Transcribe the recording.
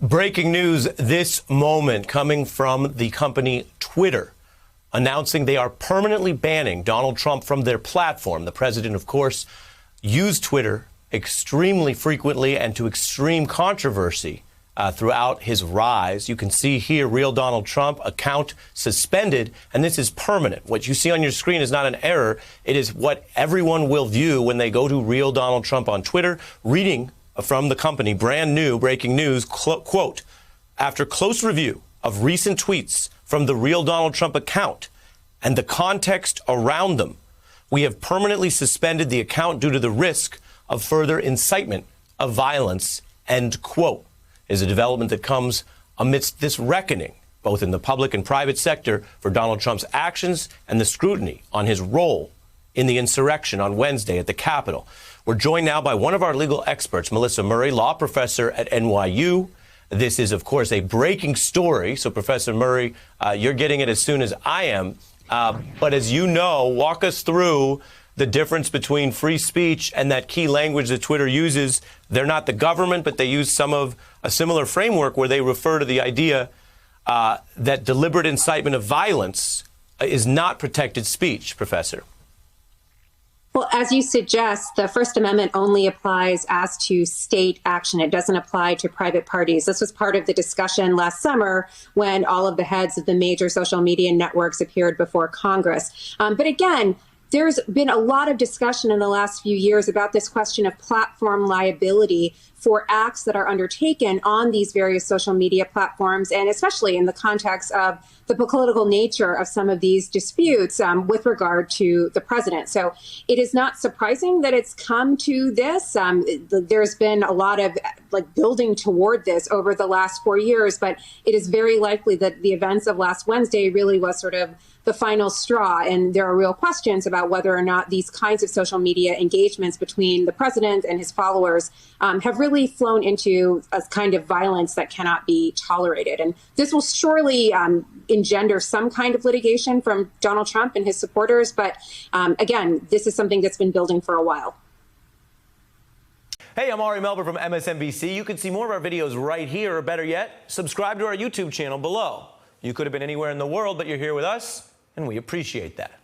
Breaking news this moment coming from the company Twitter, announcing they are permanently banning Donald Trump from their platform. The president, of course, used Twitter extremely frequently and to extreme controversy throughout his rise. You can see here, Real Donald Trump account suspended, and this is permanent. What you see on your screen is not an error. It is what everyone will view when they go to Real Donald Trump on Twitter. Reading from the company, brand new breaking news, quote, after close review of recent tweets from the Real Donald Trump account and the context around them, we have permanently suspended the account due to the risk of further incitement of violence, end quote, is a development that comes amidst this reckoning, both in the public and private sector, for Donald Trump's actions and the scrutiny on his role in the insurrection on Wednesday at the Capitol. We're joined now by one of our legal experts, Melissa Murray, law professor at NYU. This is, of course, a breaking story. So, Professor Murray, you're getting it as soon as I am. But as you know, walk us through the difference between free speech and that key language that Twitter uses. They're not the government, but they use some of a similar framework where they refer to the idea that deliberate incitement of violence is not protected speech, Professor. Well, as you suggest, the First Amendment only applies as to state action. It doesn't apply to private parties. This was part of the discussion last summer when all of the heads of the major social media networks appeared before Congress. But again, there's been a lot of discussion in the last few years about this question of platform liability for acts that are undertaken on these various social media platforms, and especially in the context of the political nature of some of these disputes with regard to the president. So it is not surprising that it's come to this. There's been a lot of building toward this over the last 4 years, but it is very likely that the events of last Wednesday really was sort of the final straw. And there are real questions about whether or not these kinds of social media engagements between the president and his followers have really flown into a kind of violence that cannot be tolerated. And this will surely engender some kind of litigation from Donald Trump and his supporters. But again, this is something that's been building for a while. Hey, I'm Ari Melber from MSNBC. You can see more of our videos right here, or better yet, subscribe to our YouTube channel below. You could have been anywhere in the world, but you're here with us, and we appreciate that.